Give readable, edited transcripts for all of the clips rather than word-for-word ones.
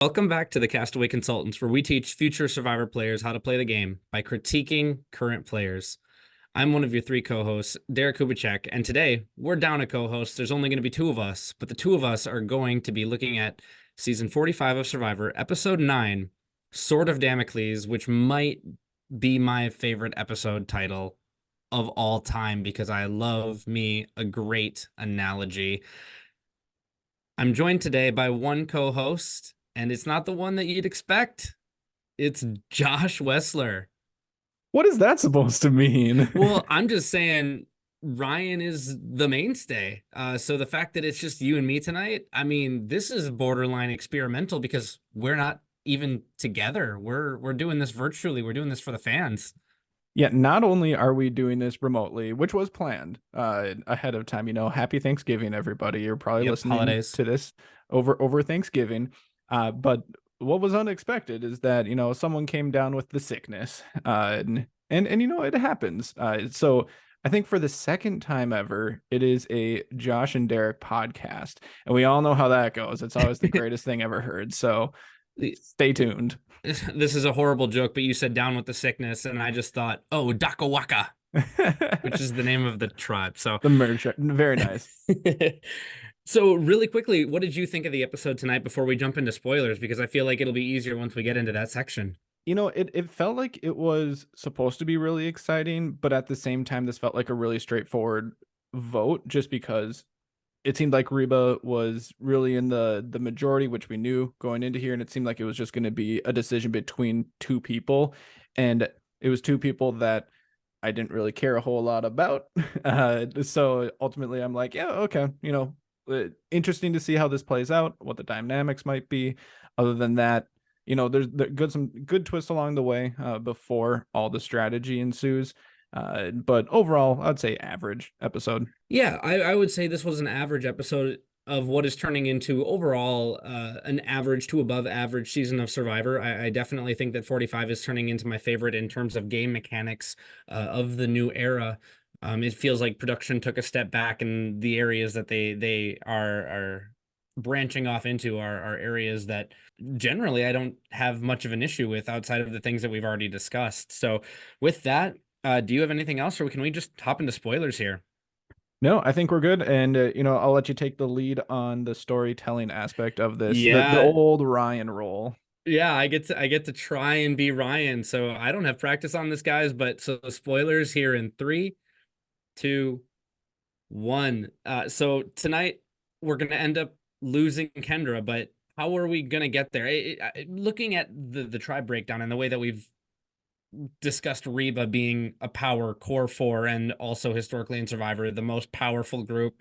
Welcome back to the Castaway Consultants, where we teach future Survivor players how to play the game by critiquing current players. I'm one of your three co-hosts, Derek Kubicek, and today we're down a co-host. There's only going to be two of us, but the two of us are going to be looking at season 45 of Survivor, episode 9, Sword of Damocles, which might be my favorite episode title of all time because I love me a great analogy. I'm joined today by one co-host, and it's not the one that you'd expect. It's Josh Wessler. What is that supposed to mean? Well, I'm just saying Ryan is the mainstay. So the fact that it's just you and me tonight, I mean, this is borderline experimental because we're not even together. We're doing this virtually. We're doing this for the fans. Yeah, not only are we doing this remotely, which was planned ahead of time, happy Thanksgiving, everybody. You're probably Yep, listening holidays. to this over Thanksgiving. But what was unexpected is that, someone came down with the sickness. And it happens. So I think for the second time ever, it is a Josh and Derek podcast. And we all know how that goes. It's always the greatest thing ever heard. So stay tuned. This is a horrible joke, but you said down with the sickness, and I just thought, oh, Dakawaka, which is the name of the tribe. So the merch, very nice. So really quickly, what did you think of the episode tonight before we jump into spoilers? Because I feel like it'll be easier once we get into that section. It felt like it was supposed to be really exciting, but at the same time, this felt like a really straightforward vote just because it seemed like Reba was really in the majority, which we knew going into here, and it seemed like it was just going to be a decision between two people, and it was two people that I didn't really care a whole lot about. So ultimately, I'm like, yeah, okay, interesting to see how this plays out, what the dynamics might be. Other than that, there's some good twists along the way before all the strategy ensues. But overall, I'd say average episode. Yeah, I would say this was an average episode of what is turning into overall an average to above average season of Survivor. I definitely think that 45 is turning into my favorite in terms of game mechanics of the new era. It feels like production took a step back, and the areas that they are branching off into are areas that generally I don't have much of an issue with outside of the things that we've already discussed. So with that, do you have anything else, or can we just hop into spoilers here? No, I think we're good. And, I'll let you take the lead on the storytelling aspect of this, the Yeah, old Ryan role. yeah, I get to try and be Ryan. So I don't have practice on this, guys, but so spoilers here in 3, 2, 1. So tonight we're gonna end up losing Kendra, but how are we gonna get there? Looking at the tribe breakdown and the way that we've discussed Reba being a power core 4 and also historically in Survivor, the most powerful group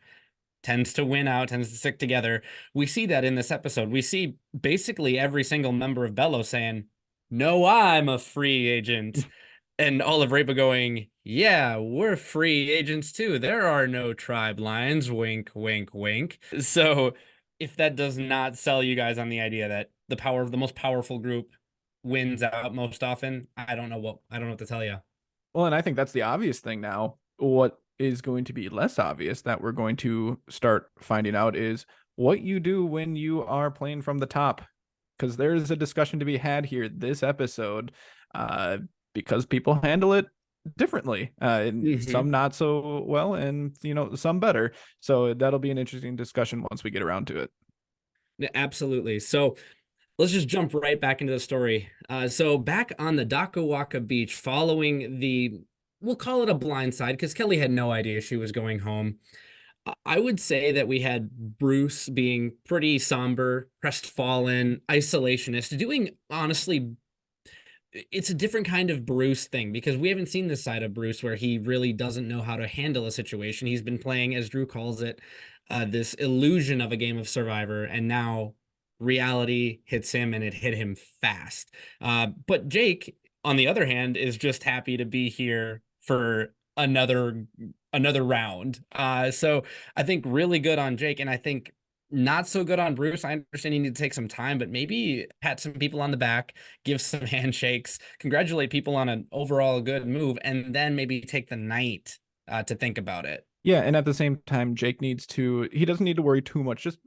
tends to win out, tends to stick together. We see that in this episode. We see basically every single member of Bello saying, no, I'm a free agent. And all of Reba going, yeah, we're free agents too. There are no tribe lines. Wink, wink, wink. So if that does not sell you guys on the idea that the power of the most powerful group wins out most often, I don't know what to tell you. Well, and I think that's the obvious thing now. What is going to be less obvious that we're going to start finding out is what you do when you are playing from the top. Because there's a discussion to be had here this episode, because people handle it differently, and some not so well, and some better. So that'll be an interesting discussion once we get around to it. Absolutely. So let's just jump right back into the story. So back on the Dakawaka beach, following we'll call it a blind side because Kelly had no idea she was going home. I would say that we had Bruce being pretty somber, crestfallen, isolationist, doing honestly, it's a different kind of Bruce thing because we haven't seen this side of Bruce where he really doesn't know how to handle a situation. He's been playing, as Drew calls it, this illusion of a game of Survivor, and now reality hits him and it hit him fast. But Jake, on the other hand, is just happy to be here for another round. So I think really good on Jake, and I think not so good on Bruce. I understand you need to take some time, but maybe pat some people on the back, give some handshakes, congratulate people on an overall good move, and then maybe take the night to think about it. Yeah, and at the same time, Jake he doesn't need to worry too much. Just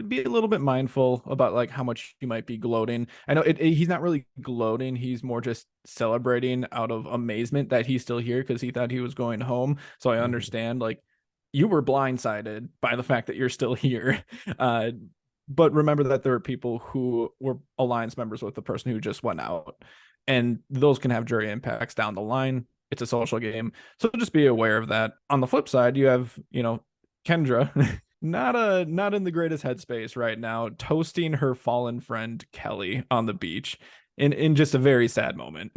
be a little bit mindful about like how much you might be gloating. I know he's not really gloating. He's more just celebrating out of amazement that he's still here because he thought he was going home. So I Mhm. understand like you were blindsided by the fact that you're still here. Uh, but remember that there are people who were alliance members with the person who just went out, and those can have jury impacts down the line. It's a social game, so just be aware of that. On the flip side, you have, Kendra, not in the greatest headspace right now, toasting her fallen friend Kelly on the beach in just a very sad moment.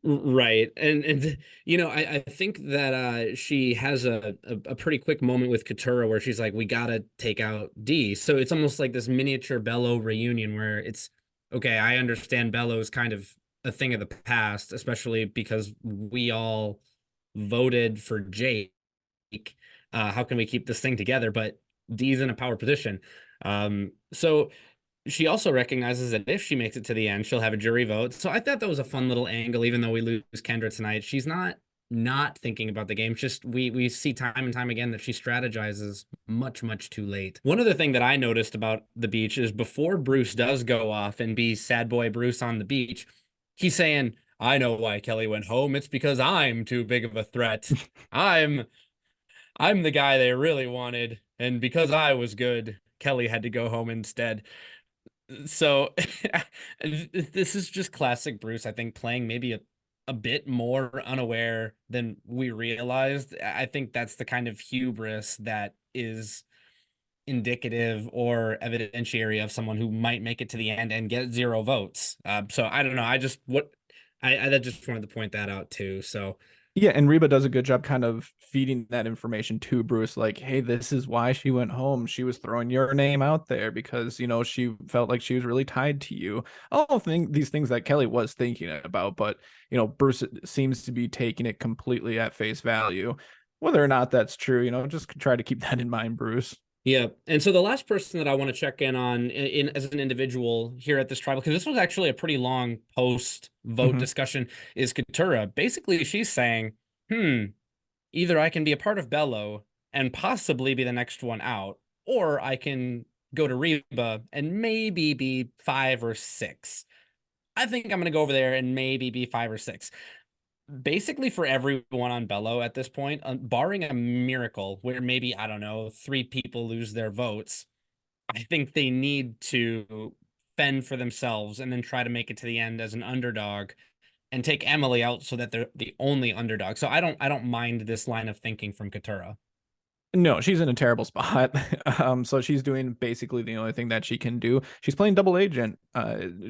Right. And I think that she has a pretty quick moment with Katura where she's like, we gotta take out D. So it's almost like this miniature Bello reunion where it's okay, I understand Bello is kind of a thing of the past, especially because we all voted for Jake. How can we keep this thing together? But D's in a power position. So she also recognizes that if she makes it to the end, she'll have a jury vote. So I thought that was a fun little angle, even though we lose Kendra tonight. She's not thinking about the game. It's just we see time and time again that she strategizes much too late. One other thing that I noticed about the beach is before Bruce does go off and be sad boy Bruce on the beach, he's saying, I know why Kelly went home. It's because I'm too big of a threat. I'm I'm the guy they really wanted, and because I was good, Kelly had to go home instead. So this is just classic Bruce, I think, playing maybe a bit more unaware than we realized. I think that's the kind of hubris that is indicative or evidentiary of someone who might make it to the end and get zero votes. So I don't know. I just wanted to point that out too. So Yeah, and Reba does a good job kind of feeding that information to Bruce, like, hey, this is why she went home. She was throwing your name out there because, she felt like she was really tied to you. I don't think these things that Kelly was thinking about, but, Bruce seems to be taking it completely at face value. Whether or not that's true, just try to keep that in mind, Bruce. yeah, and so the last person that I want to check in on as an individual here at this tribal, because this was actually a pretty long post vote Hmm. discussion, is Katura. Basically, she's saying, either I can be a part of Bello and possibly be the next one out, or I can go to Reba and maybe be 5 or 6. I think I'm gonna go over there and maybe be 5 or 6. Basically, for everyone on Bello at this point, barring a miracle where maybe, I don't know, 3 people lose their votes, I think they need to fend for themselves and then try to make it to the end as an underdog and take Emily out so that they're the only underdog. So I don't mind this line of thinking from Katura. No, she's in a terrible spot. So she's doing basically the only thing that she can do. She's playing double agent.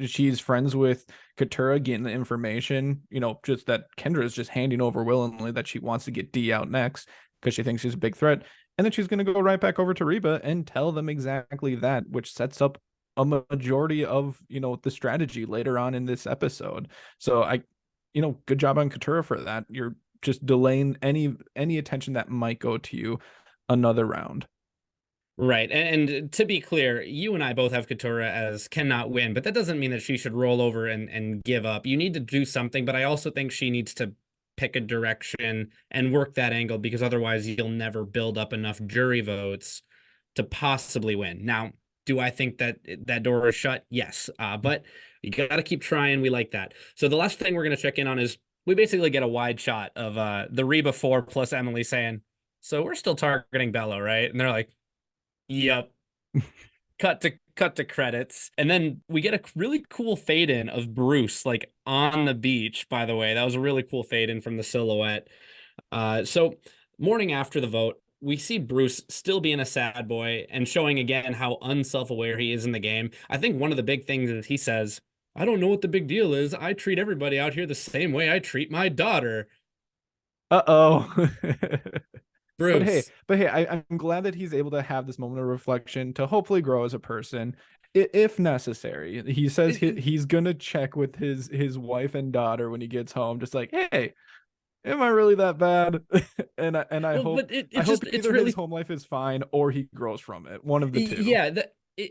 She's friends with Katura, getting the information, just that Kendra is just handing over willingly that she wants to get D out next because she thinks she's a big threat. And then she's going to go right back over to Reba and tell them exactly that, which sets up a majority of, the strategy later on in this episode. So good job on Katura for that. You're just delaying any attention that might go to you another round. Right. And to be clear, you and I both have Katura as cannot win, but that doesn't mean that she should roll over and give up. You need to do something, but I also think she needs to pick a direction and work that angle because otherwise you'll never build up enough jury votes to possibly win. Now, do I think that that door is shut? Yes. But you got to keep trying. We like that. So the last thing we're going to check in on is we basically get a wide shot of the Reba 4 plus Emily saying, so we're still targeting Bello, right? And they're like, yep. Cut to credits. And then we get a really cool fade in of Bruce like on the beach, by the way. That was a really cool fade in from the silhouette. So morning after the vote, we see Bruce still being a sad boy and showing again how unself-aware he is in the game. I think one of the big things is he says, I don't know what the big deal is. I treat everybody out here the same way I treat my daughter. Uh-oh. Bruce. But hey, I'm glad that he's able to have this moment of reflection to hopefully grow as a person, if necessary. He says he's gonna check with his wife and daughter when he gets home, just like, hey, am I really that bad? And I Well, hope but I it's hope just it's either his really home life is fine or he grows from it. One of the two. yeah,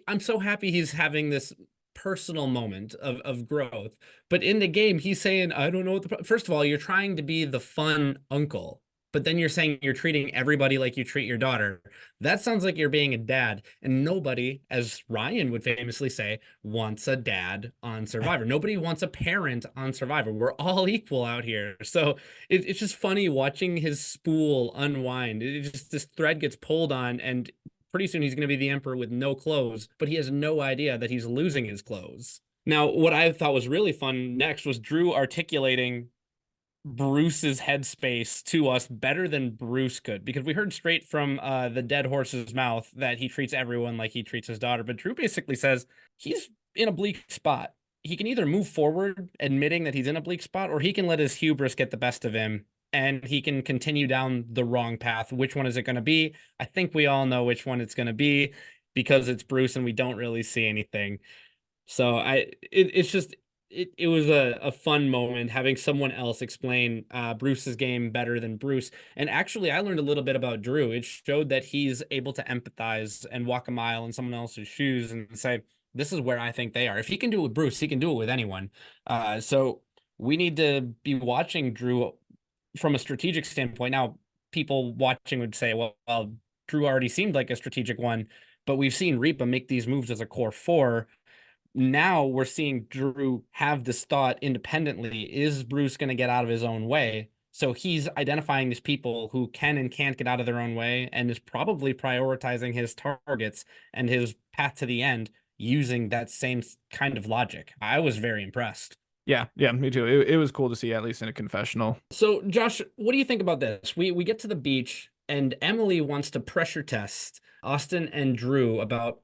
I'm so happy he's having this personal moment of growth. But in the game, he's saying, I don't know what the first of all, you're trying to be the fun uncle. but then you're saying you're treating everybody like you treat your daughter. That sounds like you're being a dad. And nobody, as Ryan would famously say, wants a dad on Survivor. Nobody wants a parent on Survivor. We're all equal out here. So it's just funny watching his spool unwind. This thread gets pulled on, and pretty soon he's going to be the emperor with no clothes, but he has no idea that he's losing his clothes. Now, what I thought was really fun next was Drew articulating Bruce's headspace to us better than Bruce could, because we heard straight from the dead horse's mouth that he treats everyone like he treats his daughter. But Drew basically says he's in a bleak spot. He can either move forward admitting that he's in a bleak spot, or he can let his hubris get the best of him and he can continue down the wrong path. Which one is it going to be? I think we all know which one it's going to be because it's Bruce and we don't really see anything. So it's just it was a fun moment having someone else explain Bruce's game better than Bruce. And actually, I learned a little bit about Drew. It showed that he's able to empathize and walk a mile in someone else's shoes and say, "This is where I think they are." If he can do it with Bruce, he can do it with anyone. So we need to be watching Drew from a strategic standpoint. Now, people watching would say, "Well, Drew already seemed like a strategic one," but we've seen Reaper make these moves as a core four. Now we're seeing Drew have this thought independently. Is Bruce going to get out of his own way? So he's identifying these people who can and can't get out of their own way and is probably prioritizing his targets and his path to the end using that same kind of logic. I was very impressed. Yeah, me too. It was cool to see, at least in a confessional. So, Josh, what do you think about this? We get to the beach and Emily wants to pressure test Austin and Drew about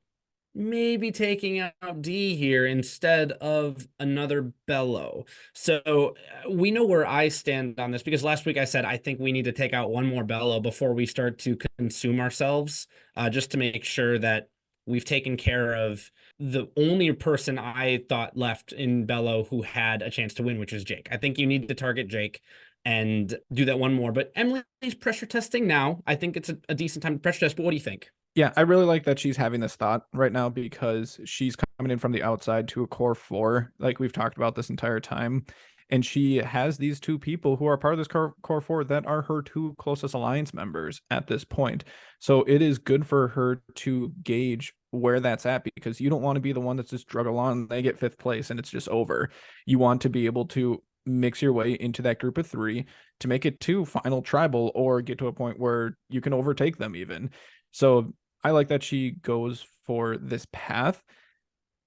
maybe taking out D here instead of another Bello. So we know where I stand on this, because last week I said I think we need to take out one more Bello before we start to consume ourselves, just to make sure that we've taken care of the only person I thought left in Bello who had a chance to win, which is Jake. I think you need to target Jake and do that one more. But Emily's pressure testing now. I think it's a decent time to pressure test. But what do you think? Yeah, I really like that she's having this thought right now because she's coming in from the outside to a core four, like we've talked about this entire time. And she has these two people who are part of this core four that are her two closest alliance members at this point. So it is good for her to gauge where that's at, because you don't want to be the one that's just drug along and they get fifth place and it's just over. You want to be able to mix your way into that group of three to make it to final tribal or get to a point where you can overtake them even. So I like that she goes for this path.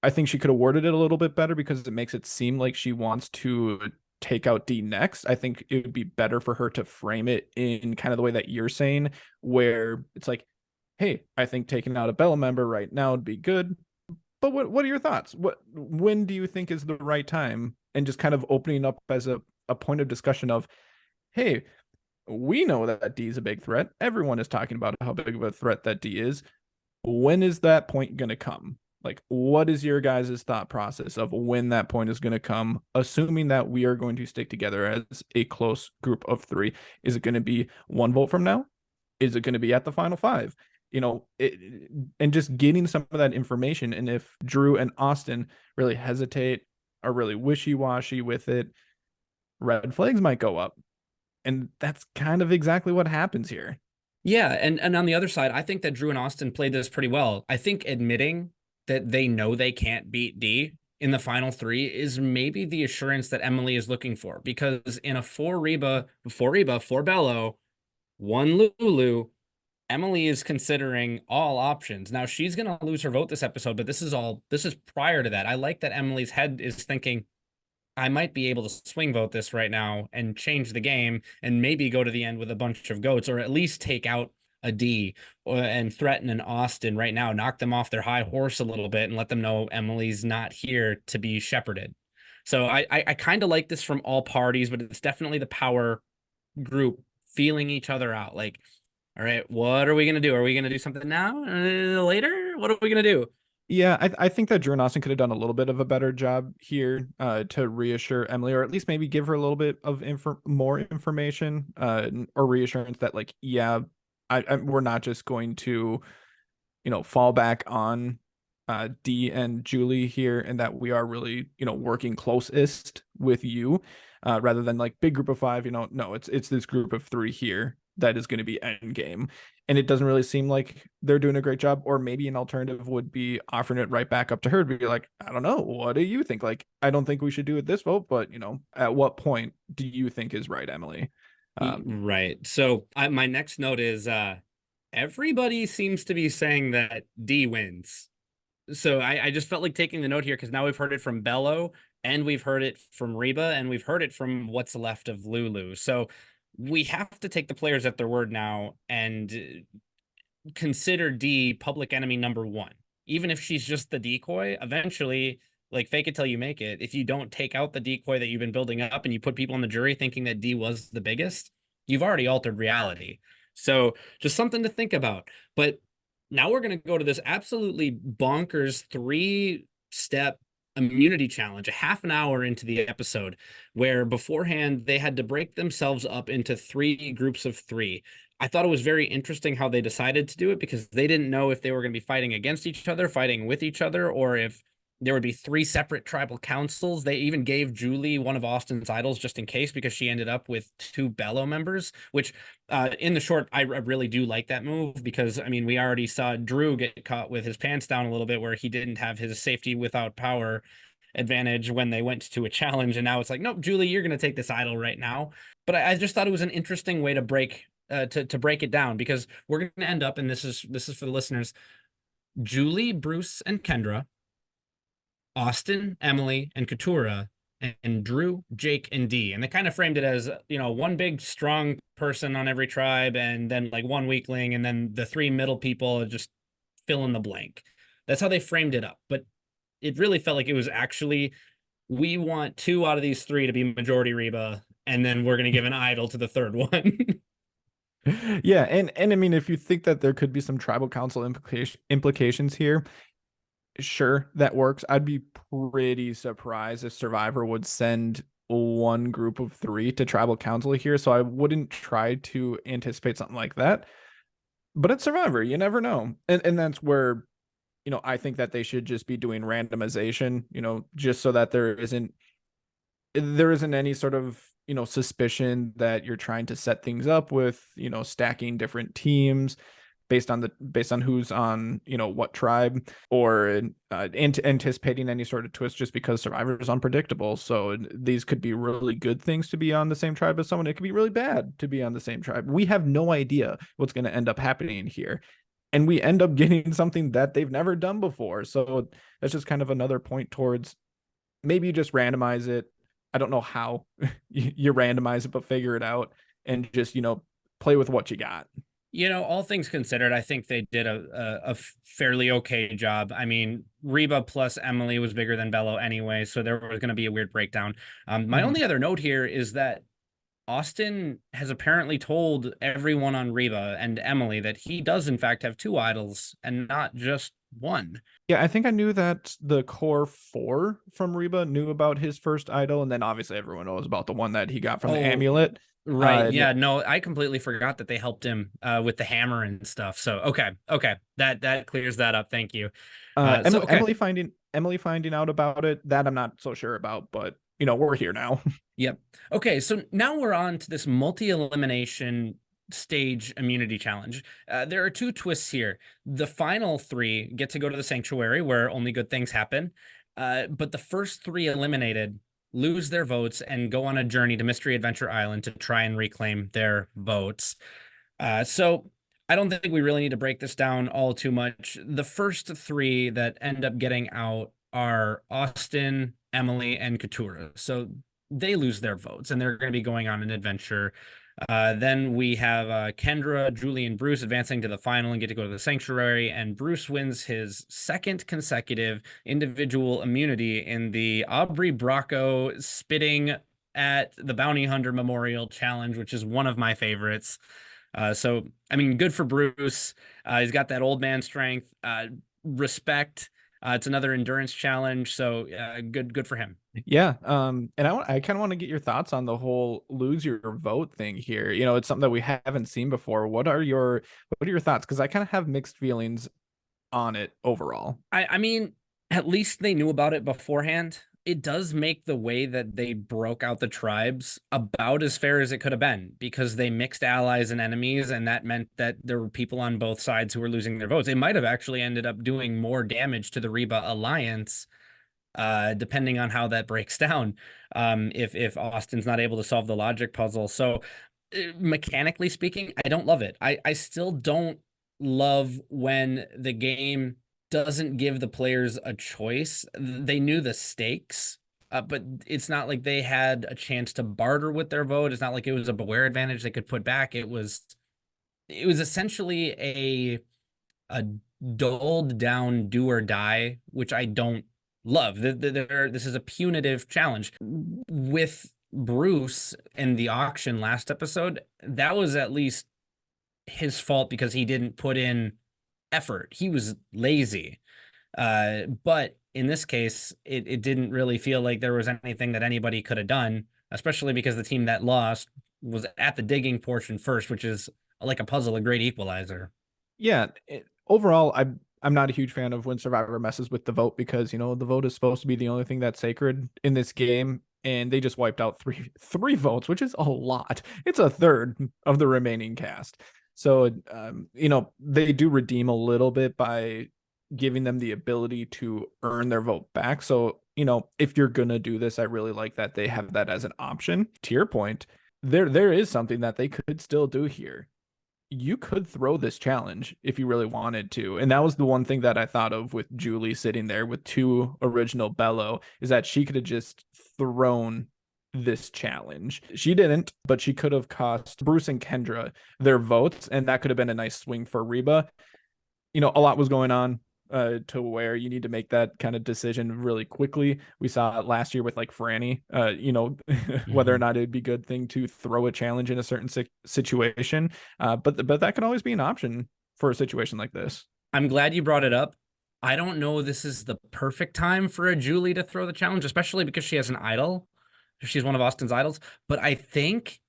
I think she could have worded it a little bit better because it makes it seem like she wants to take out D next. I think it would be better for her to frame it in kind of the way that you're saying, where it's like, hey, I think taking out a Bella member right now would be good. But what are your thoughts? When do you think is the right time? And just kind of opening up as a point of discussion of, hey, we know that D is a big threat. Everyone is talking about how big of a threat that D is. When is that point going to come? Like, what is your guys' thought process of when that point is going to come, assuming that we are going to stick together as a close group of three? Is it going to be one vote from now? Is it going to be at the final five? And just getting some of that information. And if Drew and Austin really hesitate, are really wishy-washy with it, red flags might go up. And that's kind of exactly what happens here. Yeah, and on the other side, I think that Drew and Austin played this pretty well. I think admitting that they know they can't beat D in the final three is maybe the assurance that Emily is looking for, because in a four Bello, one Lulu, Emily is considering all options. Now she's going to lose her vote this episode, but this is prior to that. I like that Emily's head is thinking, I might be able to swing vote this right now and change the game and maybe go to the end with a bunch of goats, or at least take out a D and threaten an Austin right now, knock them off their high horse a little bit and let them know Emily's not here to be shepherded. So I kind of like this from all parties, but it's definitely the power group feeling each other out. Like, all right, what are we going to do? Are we going to do something now? Later? What are we going to do? Yeah, I think that Drew and Austin could have done a little bit of a better job here to reassure Emily, or at least maybe give her a little bit of more information or reassurance that, like, yeah, we're not just going to, fall back on D and Julie here, and that we are really, working closest with you rather than like big group of five. No, it's this group of three here that is going to be end game. And it doesn't really seem like they're doing a great job. Or maybe an alternative would be offering it right back up to her to be like, I don't know, what do you think? Like, I don't think we should do it this vote, but at what point do you think is right, Emily? Right. So my next note is everybody seems to be saying that D wins. So I just felt like taking the note here because now we've heard it from Bello and we've heard it from Reba and we've heard it from what's left of Lulu. So we have to take the players at their word now and consider D public enemy number one. Even if she's just the decoy, eventually, like fake it till you make it. If you don't take out the decoy that you've been building up and you put people in the jury thinking that D was the biggest, you've already altered reality. So just something to think about. But now we're going to go to this absolutely bonkers 3-step immunity challenge, a half an hour into the episode, where beforehand they had to break themselves up into 3 groups of 3. I thought it was very interesting how they decided to do it because they didn't know if they were going to be fighting against each other, fighting with each other, or if there would be 3 separate tribal councils. They even gave Julie one of Austin's idols just in case because she ended up with 2 Bello members, which in the short, I really do like that move because, I mean, we already saw Drew get caught with his pants down a little bit where he didn't have his safety without power advantage when they went to a challenge. And now it's like, nope, Julie, you're going to take this idol right now. But I just thought it was an interesting way to break to break it down because we're going to end up, and this is for the listeners, Julie, Bruce, and Kendra, Austin, Emily, and Katura, and Drew, Jake, and D. And they kind of framed it as, one big strong person on every tribe, and then like one weakling, and then the 3 middle people just fill in the blank. That's how they framed it up. But it really felt like it was actually, we want 2 out of these 3 to be majority Reba, and then we're going to give an idol to the 3rd one. Yeah, and I mean, if you think that there could be some tribal council implications here, sure, that works. I'd be pretty surprised if Survivor would send one group of 3 to tribal council here, so I wouldn't try to anticipate something like that. But it's Survivor, you never know. And that's where, I think that they should just be doing randomization, just so that there isn't any sort of suspicion that you're trying to set things up with stacking different teams based on who's on what tribe, or anticipating any sort of twist just because Survivor is unpredictable. So these could be really good things to be on the same tribe as someone. It could be really bad to be on the same tribe. We have no idea what's going to end up happening here, and we end up getting something that they've never done before. So that's just kind of another point towards maybe you just randomize it. I don't know how you randomize it, but figure it out and just, play with what you got. All things considered, I think they did a fairly okay job. I mean, Reba plus Emily was bigger than Bello anyway, so there was going to be a weird breakdown. My only other note here is that Austin has apparently told everyone on Reba and Emily that he does, in fact, have 2 idols and not just 1. Yeah, I think I knew that the core 4 from Reba knew about his first idol, and then obviously everyone knows about the one that he got from the amulet. Right. Yeah, no, I completely forgot that they helped him with the hammer and stuff. So okay. That clears that up. Thank you. Emily finding out about it, that I'm not so sure about, but we're here now. Yep. Okay, so now we're on to this multi-elimination stage immunity challenge. There are 2 twists here. The final 3 get to go to the sanctuary where only good things happen. But the first 3 eliminated lose their votes and go on a journey to Mystery Adventure Island to try and reclaim their votes. So I don't think we really need to break this down all too much. The first 3 that end up getting out are Austin, Emily, and Katura. So they lose their votes and they're going to be going on an adventure. Then we have Kendra, Julie, and Bruce advancing to the final and get to go to the sanctuary. And Bruce wins his 2nd consecutive individual immunity in the Aubrey Bracco spitting at the Bounty Hunter Memorial Challenge, which is one of my favorites. So, I mean, good for Bruce. He's got that old man strength, respect. It's another endurance challenge. So good for him. Yeah. And I kind of want to get your thoughts on the whole lose your vote thing here. It's something that we haven't seen before. What are your thoughts? Because I kind of have mixed feelings on it overall. I mean, at least they knew about it beforehand. it does make the way that they broke out the tribes about as fair as it could have been, because they mixed allies and enemies, and that meant that there were people on both sides who were losing their votes. It might have actually ended up doing more damage to the Reba alliance, depending on how that breaks down, if Austin's not able to solve the logic puzzle. So mechanically speaking, I don't love it. I still don't love when the game doesn't give the players a choice. They knew the stakes, but it's not like they had a chance to barter with their vote. It's not like it was a beware advantage they could put back. It was essentially a doled down do or die, which I don't love. This is a punitive challenge. With Bruce in the auction last episode, that was at least his fault because he didn't put in effort. He was lazy. But in this case, it didn't really feel like there was anything that anybody could have done, especially because the team that lost was at the digging portion first, which is like a puzzle, a great equalizer. Yeah, overall, I'm not a huge fan of when Survivor messes with the vote because the vote is supposed to be the only thing that's sacred in this game, and they just wiped out three votes, which is a lot. It's a third of the remaining cast. So they do redeem a little bit by giving them the ability to earn their vote back. So if you're gonna do this, I really like that they have that as an option. To your point, there is something that they could still do here. You could throw this challenge if you really wanted to. And that was the one thing that I thought of with Julie sitting there with 2 original Bello, is that she could have just thrown this challenge. She didn't, but she could have cost Bruce and Kendra their votes, and that could have been a nice swing for Reba. A lot was going on to where you need to make that kind of decision really quickly. We saw it last year with like Franny, whether or not it'd be a good thing to throw a challenge in a certain situation. But that can always be an option for a situation like this. I'm glad you brought it up. I don't know this is the perfect time for a Julie to throw the challenge, especially because she has an idol. She's one of Austin's idols. But I think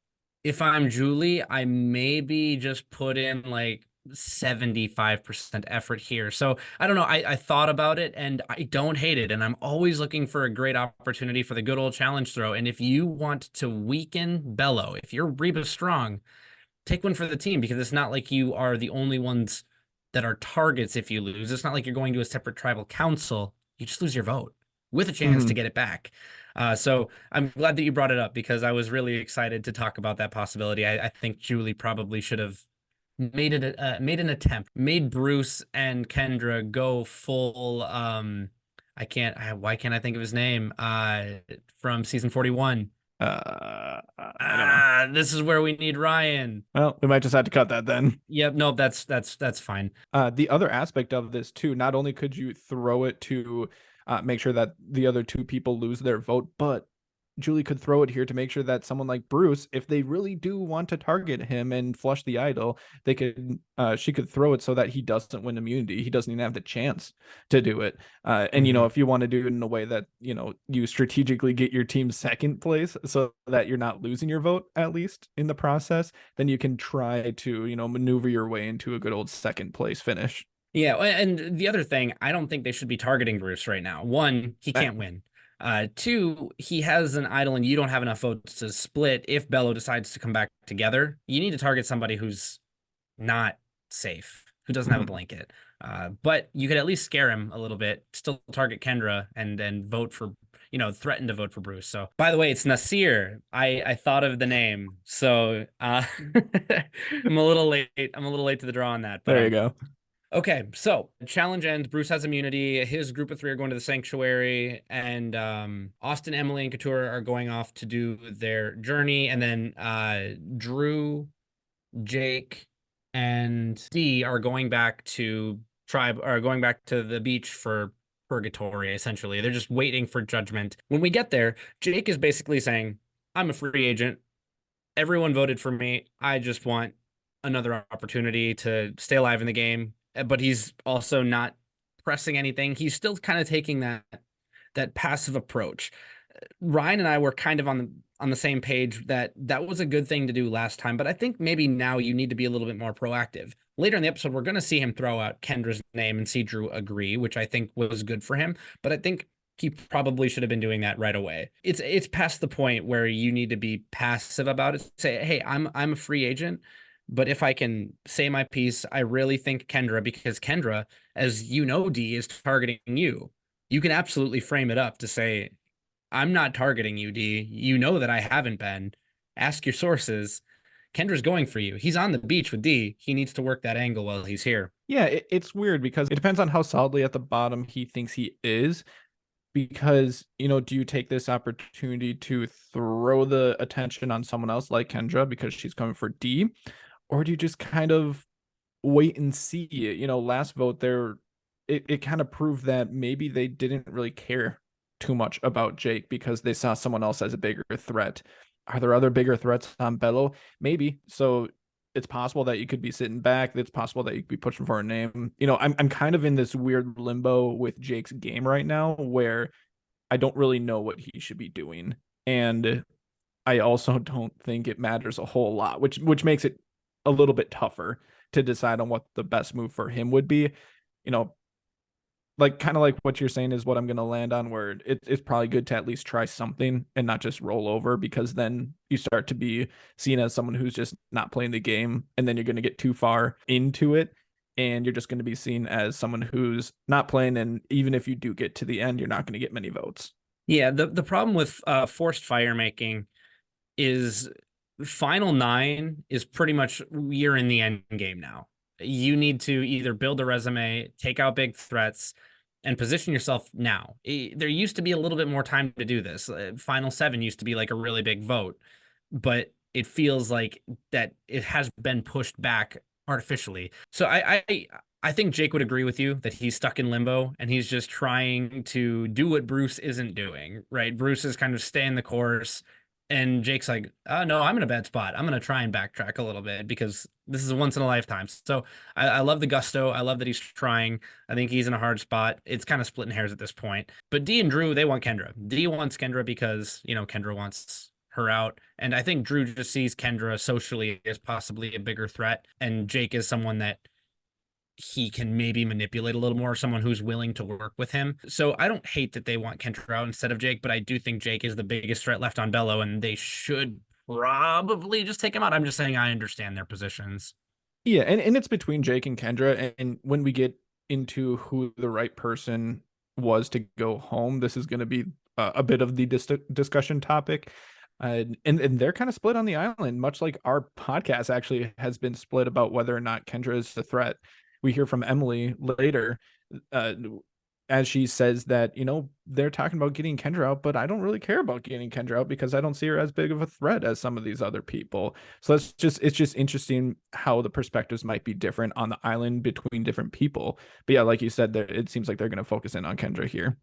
if I'm Julie, I maybe just put in like 75% effort here. So I don't know. I thought about it and I don't hate it. And I'm always looking for a great opportunity for the good old challenge throw. And if you want to weaken Bello, if you're Reba strong, take one for the team, because it's not like you are the only ones that are targets if you lose. It's not like you're going to a separate tribal council. You just lose your vote with a chance to get it back. So I'm glad that you brought it up because I was really excited to talk about that possibility. I think Julie probably should have made an attempt, made Bruce and Kendra go full. Why can't I think of his name? From season 41. I don't know. This is where we need Ryan. Well, we might just have to cut that then. Yep, no, that's fine. The other aspect of this too, not only could you throw it to make sure that the other 2 people lose their vote, but Julie could throw it here to make sure that someone like Bruce, if they really do want to target him and flush the idol, she could throw it so that he doesn't win immunity. He doesn't even have the chance to do it. And if you want to do it in a way that you strategically get your team second place so that you're not losing your vote, at least in the process, then you can try to maneuver your way into a good old second place finish. Yeah, and the other thing, I don't think they should be targeting Bruce right now. One, he can't win. 2, he has an idol and you don't have enough votes to split if Bello decides to come back together. You need to target somebody who's not safe, who doesn't have a blanket. But you could at least scare him a little bit, still target Kendra and then vote for, threaten to vote for Bruce. So, by the way, it's Nasir. I thought of the name. So, I'm a little late. I'm a little late to the draw on that. But there you go. Okay, so challenge ends. Bruce has immunity. His group of 3 are going to the sanctuary, and Austin, Emily, and Couture are going off to do their journey. And then Drew, Jake, and Dee are going back to the beach for purgatory. Essentially, they're just waiting for judgment. When we get there, Jake is basically saying, "I'm a free agent. Everyone voted for me. I just want another opportunity to stay alive in the game." But he's also not pressing anything. He's still kind of taking that passive approach. Ryan and I were kind of on the same page that was a good thing to do last time, but I think maybe now you need to be a little bit more proactive. Later in the episode, we're going to see him throw out Kendra's name and see Drew agree, which I think was good for him. But I think he probably should have been doing that right away. It's past the point where you need to be passive about it. Say, hey, I'm a free agent, but if I can say my piece, I really think Kendra, because Kendra, as you know, D, is targeting you. You can absolutely frame it up to say, I'm not targeting you, D. You know that I haven't been. Ask your sources. Kendra's going for you. He's on the beach with D. He needs to work that angle while he's here. Yeah, it's weird because it depends on how solidly at the bottom he thinks he is. Because, do you take this opportunity to throw the attention on someone else like Kendra because she's coming for D? Or do you just kind of wait and see? Last vote there, it kind of proved that maybe they didn't really care too much about Jake because they saw someone else as a bigger threat. Are there other bigger threats on Bello? Maybe. So it's possible that you could be sitting back. It's possible that you could be pushing for a name. I'm kind of in this weird limbo with Jake's game right now where I don't really know what he should be doing. And I also don't think it matters a whole lot, which makes it a little bit tougher to decide on what the best move for him would be. You know, like kind of like what you're saying is what I'm going to land on, where it's probably good to at least try something and not just roll over, because then you start to be seen as someone who's just not playing the game, and then you're going to get too far into it and you're just going to be seen as someone who's not playing, and even if you do get to the end, you're not going to get many votes. Yeah, the problem with forced fire making is final nine is pretty much you're in the end game now. You need to either build a resume, take out big threats, and position yourself now. There used to be a little bit more time to do this. Final seven used to be like a really big vote, but it feels like that it has been pushed back artificially. So I think Jake would agree with you that he's stuck in limbo and he's just trying to do what Bruce isn't doing, right? Bruce is kind of staying the course. And Jake's like, oh, no, I'm in a bad spot. I'm going to try and backtrack a little bit because this is a once in a lifetime. So I love the gusto. I love that he's trying. I think he's in a hard spot. It's kind of splitting hairs at this point. But D and Drew, they want Kendra. D wants Kendra because, Kendra wants her out. And I think Drew just sees Kendra socially as possibly a bigger threat. And Jake is someone that he can maybe manipulate a little more, someone who's willing to work with him. So I don't hate that they want Kendra out instead of Jake, but I do think Jake is the biggest threat left on Bello, and they should probably just take him out. I'm just saying I understand their positions. Yeah, and it's between Jake and Kendra, and when we get into who the right person was to go home, this is going to be a bit of the discussion topic. And they're kind of split on the island, much like our podcast actually has been split about whether or not Kendra is a threat. We hear from Emily later, as she says that, they're talking about getting Kendra out, but I don't really care about getting Kendra out because I don't see her as big of a threat as some of these other people. So it's just interesting how the perspectives might be different on the island between different people. But yeah, like you said, it seems like they're going to focus in on Kendra here.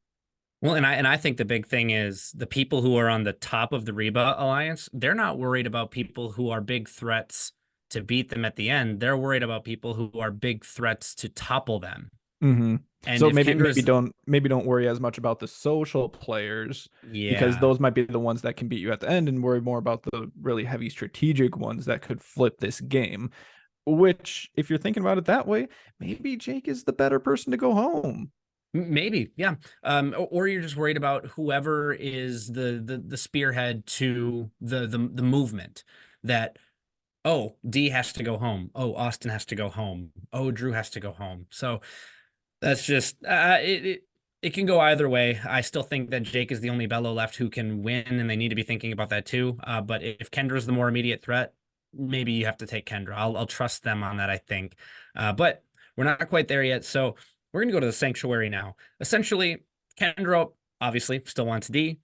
Well, and I think the big thing is the people who are on the top of the Reba Alliance, they're not worried about people who are big threats to beat them at the end. They're worried about people who are big threats to topple them. Mm-hmm. And So if maybe Kendra's, don't worry as much about the social players, because yeah, those might be the ones that can beat you at the end, and worry more about the really heavy strategic ones that could flip this game. Which, if you're thinking about it that way, maybe Jake is the better person to go home. maybe, yeah. Or you're just worried about whoever is the spearhead to the movement that, oh, D has to go home. Oh, Austin has to go home. Oh, Drew has to go home. So that's just it can go either way. I still think that Jake is the only Bello left who can win, and they need to be thinking about that too. But if Kendra's the more immediate threat, maybe you have to take Kendra. I'll trust them on that, I think. But we're not quite there yet. So we're gonna go to the sanctuary now. Essentially, Kendra obviously still wants D.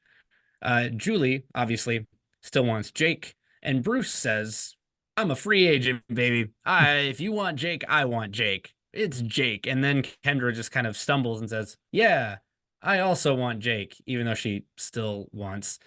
Julie obviously still wants Jake, and Bruce says, "I'm a free agent, baby. If you want Jake, I want Jake. It's Jake." And then Kendra just kind of stumbles and says, "Yeah, I also want Jake," even though she still wants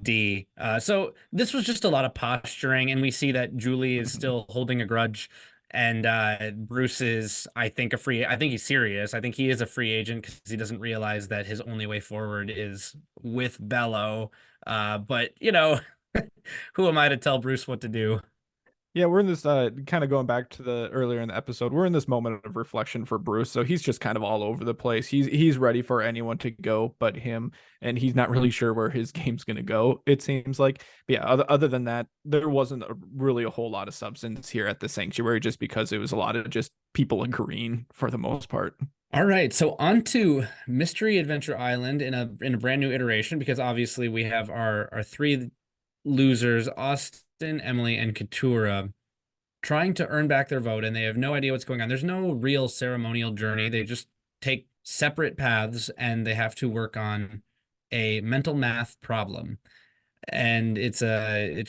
D. So this was just a lot of posturing, and we see that Julie is still holding a grudge. And Bruce is, I think, I think he's serious. I think he is a free agent because he doesn't realize that his only way forward is with Bello. But, who am I to tell Bruce what to do? Yeah, we're in this kind of going back to the earlier in the episode. We're in this moment of reflection for Bruce, so he's just kind of all over the place. He's ready for anyone to go but him, and he's not really sure where his game's gonna go, it seems like. But yeah, other than that, there wasn't really a whole lot of substance here at the sanctuary, just because it was a lot of just people agreeing for the most part. All right, so on to Mystery Adventure Island in a brand new iteration, because obviously we have our three losers, Austin, Emily, and Katura, trying to earn back their vote, and they have no idea what's going on. There's no real ceremonial journey. They just take separate paths, and they have to work on a mental math problem. And it's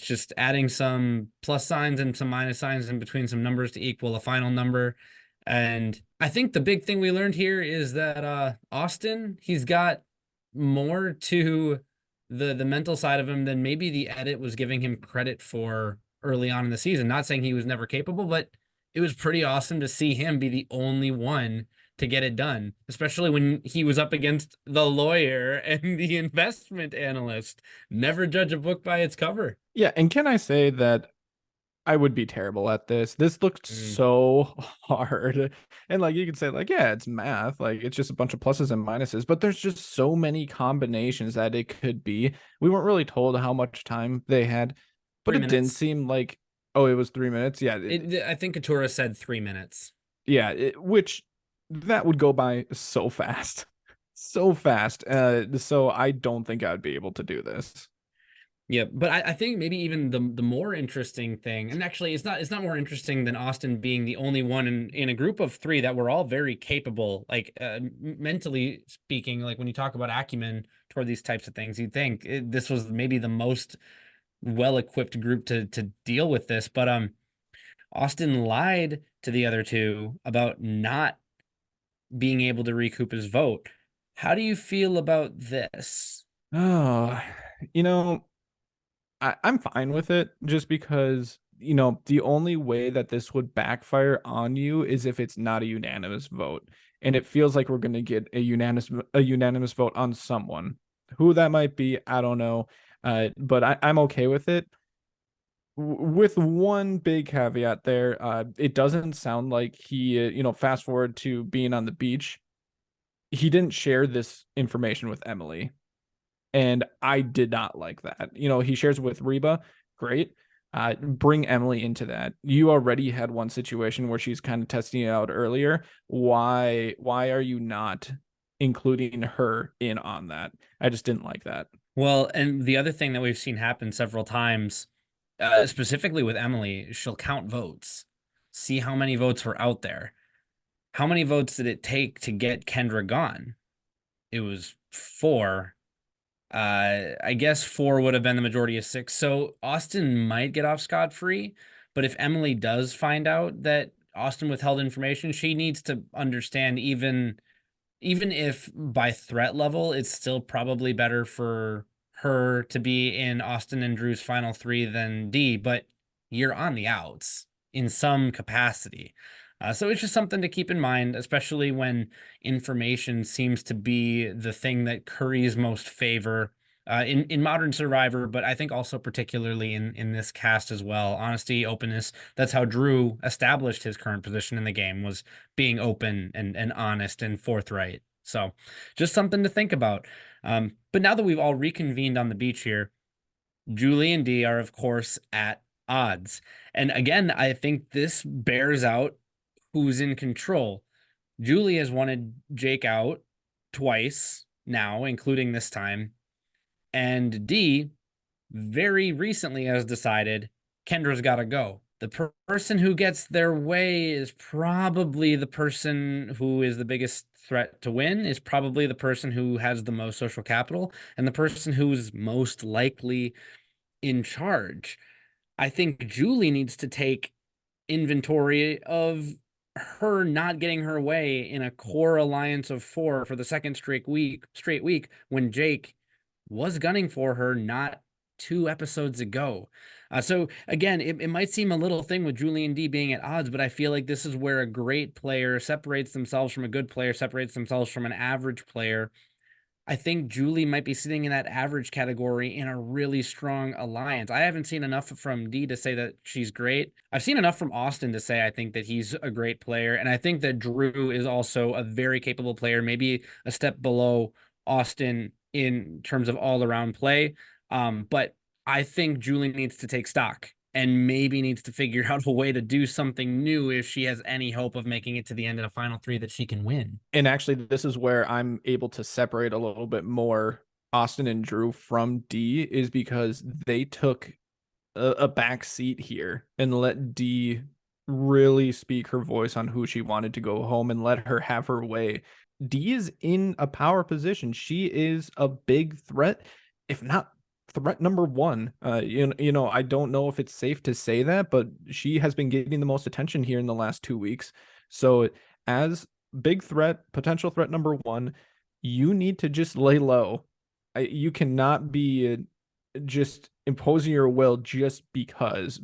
just adding some plus signs and some minus signs in between some numbers to equal a final number. And I think the big thing we learned here is that Austin, he's got more to the mental side of him than maybe the edit was giving him credit for early on in the season. Not saying he was never capable, but it was pretty awesome to see him be the only one to get it done, especially when he was up against the lawyer and the investment analyst. Never judge a book by its cover. Yeah, and can I say that I would be terrible at this. This looked Mm. so hard. And like you could say, like, yeah, it's math, like it's just a bunch of pluses and minuses, but there's just so many combinations that it could be. We weren't really told how much time they had, but Three it didn't minutes. seem like, oh, it was 3 minutes. Yeah, I think Katura said 3 minutes. yeah, which that would go by so fast. So fast. So I don't think I'd be able to do this. Yeah, but I think maybe even the more interesting thing, and actually it's not more interesting than Austin being the only one in a group of three that were all very capable, like mentally speaking. Like when you talk about acumen toward these types of things, you'd think this was maybe the most well-equipped group to deal with this. But Austin lied to the other two about not being able to recoup his vote. How do you feel about this? Oh, you know, I'm fine with it just because, the only way that this would backfire on you is if it's not a unanimous vote. And it feels like we're going to get a unanimous vote on someone. Who that might be, I don't know. But I'm okay with it. With one big caveat there, it doesn't sound like he, fast forward to being on the beach, he didn't share this information with Emily. And I did not like that. He shares with Reba, great. Bring Emily into that. You already had one situation where she's kind of testing it out earlier. Why are you not including her in on that? I just didn't like that. Well, and the other thing that we've seen happen several times, specifically with Emily, she'll count votes, see how many votes were out there. How many votes did it take to get Kendra gone? It was four. I guess four would have been the majority of six. So Austin might get off scot-free, but if Emily does find out that Austin withheld information, she needs to understand even if by threat level, it's still probably better for her to be in Austin and Drew's final three than D, but you're on the outs in some capacity. So it's just something to keep in mind, especially when information seems to be the thing that curries most favor in Modern Survivor, but I think also particularly in this cast as well. Honesty, openness. That's how Drew established his current position in the game, was being open and honest and forthright. So just something to think about. But now that we've all reconvened on the beach here, Julie and Dee are, of course, at odds. And again, I think this bears out who's in control. Julie has wanted Jake out twice now, including this time. And Dee very recently has decided Kendra's got to go. The person who gets their way is probably the person who is the biggest threat to win, is probably the person who has the most social capital, and the person who's most likely in charge. I think Julie needs to take inventory of her not getting her way in a core alliance of four for the second straight week when Jake was gunning for her not 2 episodes ago. So again, it might seem a little thing with Julie and D being at odds, but I feel like this is where a great player separates themselves from a good player, separates themselves from an average player. I think Julie might be sitting in that average category in a really strong alliance. I haven't seen enough from Dee to say that she's great. I've seen enough from Austin to say I think that he's a great player. And I think that Drew is also a very capable player, maybe a step below Austin in terms of all around play. But I think Julie needs to take stock and maybe needs to figure out a way to do something new if she has any hope of making it to the end of the final three that she can win. And actually, this is where I'm able to separate a little bit more Austin and Drew from D, is because they took a back seat here and let D really speak her voice on who she wanted to go home and let her have her way. D is in a power position. She is a big threat, if not threat number one. I don't know if it's safe to say that, but she has been getting the most attention here in the last 2 weeks. So as big threat, potential threat number one, you need to just lay low. You cannot be just imposing your will just because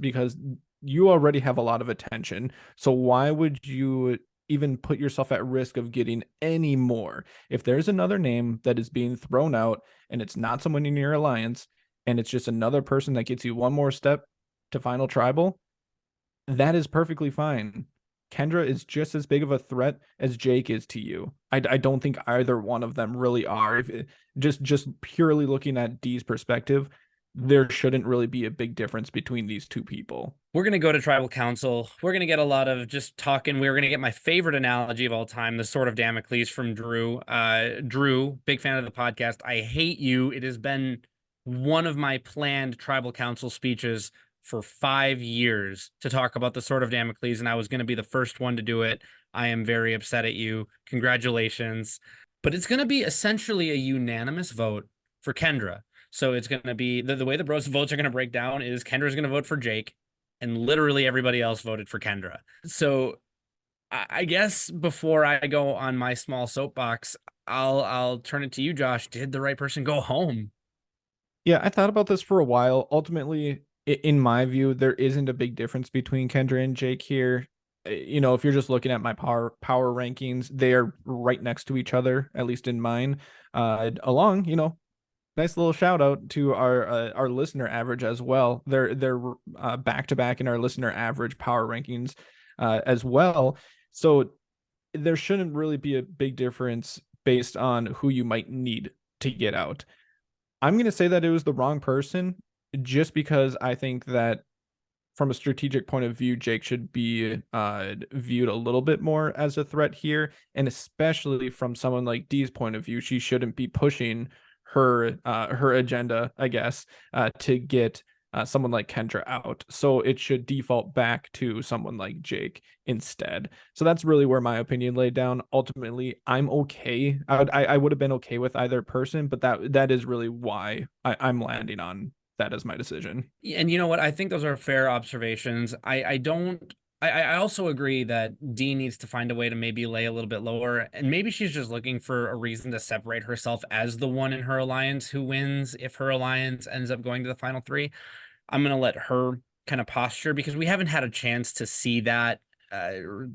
you already have a lot of attention. So why would you even put yourself at risk of getting any more? If there's another name that is being thrown out and it's not someone in your alliance and it's just another person that gets you one more step to final tribal, that is perfectly fine. Kendra is just as big of a threat as Jake is to you. I don't think either one of them really are. If it, just purely looking at Dee's perspective, there shouldn't really be a big difference between these two people. We're going to go to tribal council. We're going to get a lot of just talking. We're going to get my favorite analogy of all time, the sword of Damocles from Drew. Drew, big fan of the podcast. I hate you. It has been one of my planned tribal council speeches for 5 years to talk about the sword of Damocles, and I was going to be the first one to do it. I am very upset at you. Congratulations. But it's going to be essentially a unanimous vote for Kendra. So it's going to be the way the bros votes are going to break down is Kendra's going to vote for Jake, and literally everybody else voted for Kendra. So I guess before I go on my small soapbox, I'll turn it to you, Josh. Did the right person go home? Yeah, I thought about this for a while. Ultimately, in my view, there isn't a big difference between Kendra and Jake here. If you're just looking at my power rankings, they are right next to each other, at least in mine. Along, nice little shout out to our listener average as well. They're back to back in our listener average power rankings as well. So there shouldn't really be a big difference based on who you might need to get out. I'm going to say that it was the wrong person just because I think that from a strategic point of view, Jake should be viewed a little bit more as a threat here. And especially from someone like Dee's point of view, she shouldn't be pushing her agenda, I guess, to get someone like Kendra out. So it should default back to someone like Jake instead. So that's really where my opinion laid down. Ultimately, I'm okay. I would have been okay with either person, but that is really why I'm landing on that as my decision. And you know what? I think those are fair observations. I also agree that Dee needs to find a way to maybe lay a little bit lower, and maybe she's just looking for a reason to separate herself as the one in her alliance who wins if her alliance ends up going to the final three. I'm going to let her kind of posture because we haven't had a chance to see that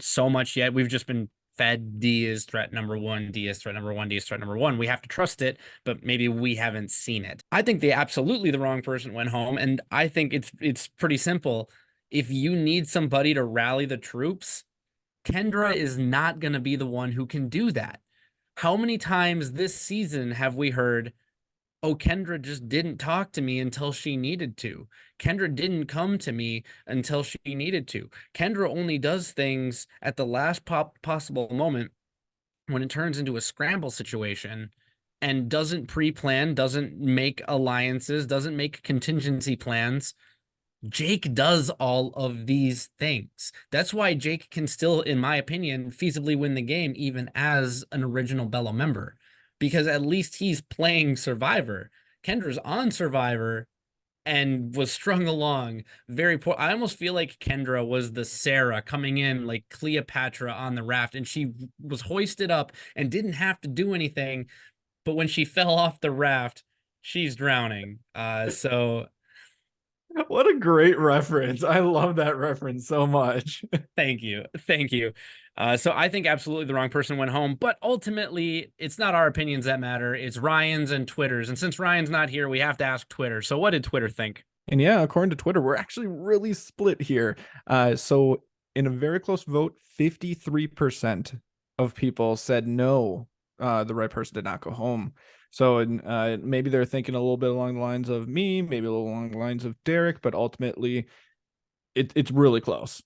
so much yet. We've just been fed D is threat number one, D is threat number one, D is threat number one. We have to trust it, but maybe we haven't seen it. I think they absolutely the wrong person went home, and I think it's pretty simple. If you need somebody to rally the troops, Kendra is not going to be the one who can do that. How many times this season have we heard, oh, Kendra just didn't talk to me until she needed to. Kendra didn't come to me until she needed to. Kendra only does things at the last possible moment when it turns into a scramble situation and doesn't pre-plan, doesn't make alliances, doesn't make contingency plans. Jake does all of these things. That's why Jake can still, in my opinion, feasibly win the game, even as an original Bello member, because at least he's playing Survivor. Kendra's on Survivor and was strung along very poor. I almost feel like Kendra was the Sarah coming in like Cleopatra on the raft, and she was hoisted up and didn't have to do anything. But when she fell off the raft, she's drowning. So What a great reference. I love that reference so much. Thank you. Thank you. So I think absolutely the wrong person went home, but ultimately it's not our opinions that matter. It's Ryan's and Twitter's. And since Ryan's not here, we have to ask Twitter. So what did Twitter think? And yeah, according to Twitter, we're actually really split here. So in a very close vote, 53% of people said no, the right person did not go home. So maybe they're thinking a little bit along the lines of me, maybe a little along the lines of Derek, but ultimately it's really close.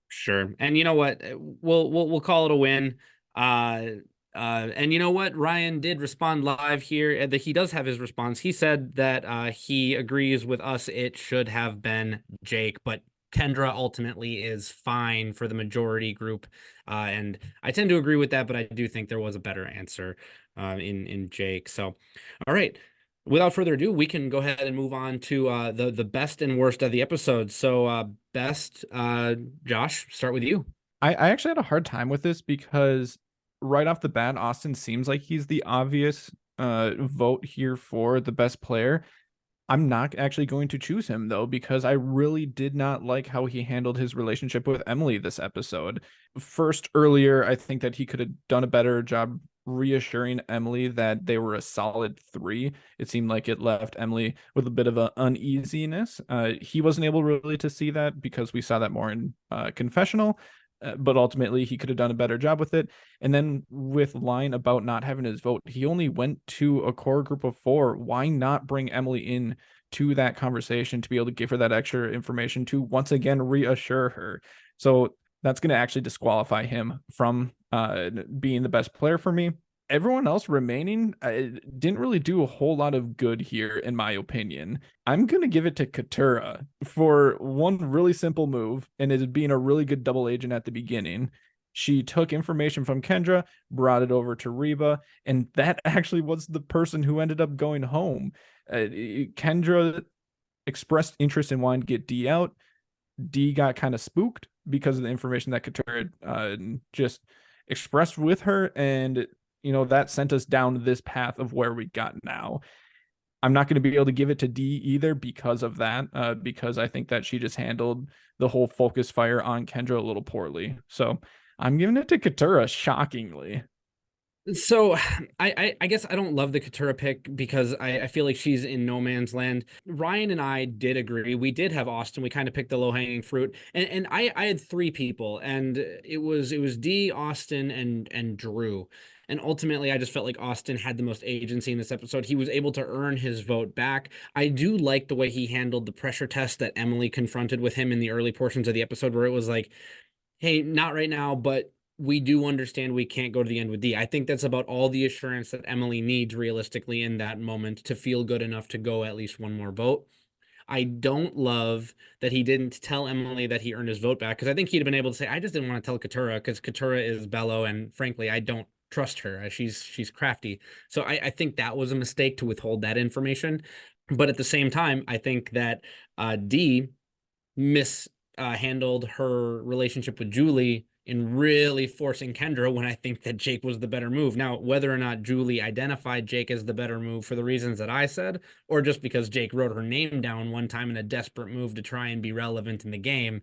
Sure. And you know what? We'll call it a win. And you know what? Ryan did respond live here. That he does have his response. He said that he agrees with us. It should have been Jake, but Kendra ultimately is fine for the majority group. And I tend to agree with that, but I do think there was a better answer in Jake. So, all right. Without further ado, we can go ahead and move on to the best and worst of the episode. So, best, Josh, start with you. I actually had a hard time with this because right off the bat, Austin seems like he's the obvious vote here for the best player. I'm not actually going to choose him though, because I really did not like how he handled his relationship with Emily this episode. First, earlier, I think that he could have done a better job reassuring Emily that they were a solid three. It seemed like it left Emily with a bit of an uneasiness. He wasn't able really to see that because we saw that more in confessional. But ultimately, he could have done a better job with it. And then with line about not having his vote, he only went to a core group of four. Why not bring Emily in to that conversation to be able to give her that extra information to once again reassure her? So that's going to actually disqualify him from being the best player for me. Everyone else remaining didn't really do a whole lot of good here, in my opinion. I'm going to give it to Katura for one really simple move, and it being a really good double agent at the beginning. She took information from Kendra, brought it over to Reba, and that actually was the person who ended up going home. Kendra expressed interest in wanting to get D out. D got kind of spooked because of the information that Katura just expressed with her, and that sent us down this path of where we got now. I'm not going to be able to give it to D either because of that, because I think that she just handled the whole focus fire on Kendra a little poorly. So I'm giving it to Katura, shockingly. So I guess I don't love the Katura pick because I feel like she's in no man's land. Ryan and I did agree. We did have Austin. We kind of picked the low-hanging fruit. And I had three people, and it was D, Austin, and Drew. And ultimately, I just felt like Austin had the most agency in this episode. He was able to earn his vote back. I do like the way he handled the pressure test that Emily confronted with him in the early portions of the episode, where it was like, hey, not right now, but we do understand we can't go to the end with D. I think that's about all the assurance that Emily needs realistically in that moment to feel good enough to go at least one more vote. I don't love that he didn't tell Emily that he earned his vote back because I think he'd have been able to say, I just didn't want to tell Katura because Katura is Bello, and frankly, I don't trust her. She's crafty. So I think that was a mistake to withhold that information. But at the same time, I think that D handled her relationship with Julie in really forcing Kendra when I think that Jake was the better move. Now, whether or not Julie identified Jake as the better move for the reasons that I said, or just because Jake wrote her name down one time in a desperate move to try and be relevant in the game,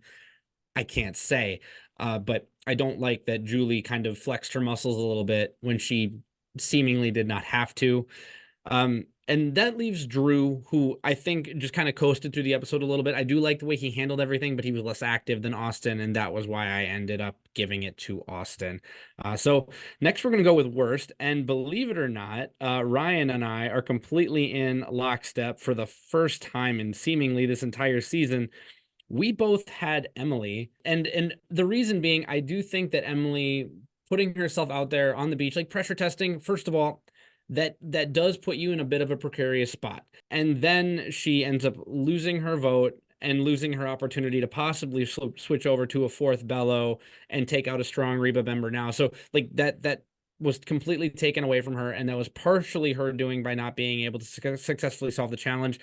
I can't say. But I don't like that Julie kind of flexed her muscles a little bit when she seemingly did not have to. And that leaves Drew, who I think just kind of coasted through the episode a little bit. I do like the way he handled everything, but he was less active than Austin, and that was why I ended up giving it to Austin. So next we're going to go with worst, and believe it or not, Ryan and I are completely in lockstep for the first time in seemingly this entire season. We both had Emily, and the reason being, I do think that Emily putting herself out there on the beach, like pressure testing, first of all, that does put you in a bit of a precarious spot. And then she ends up losing her vote and losing her opportunity to possibly switch over to a fourth Bello and take out a strong Reba member now. So like that was completely taken away from her, and that was partially her doing by not being able to successfully solve the challenge.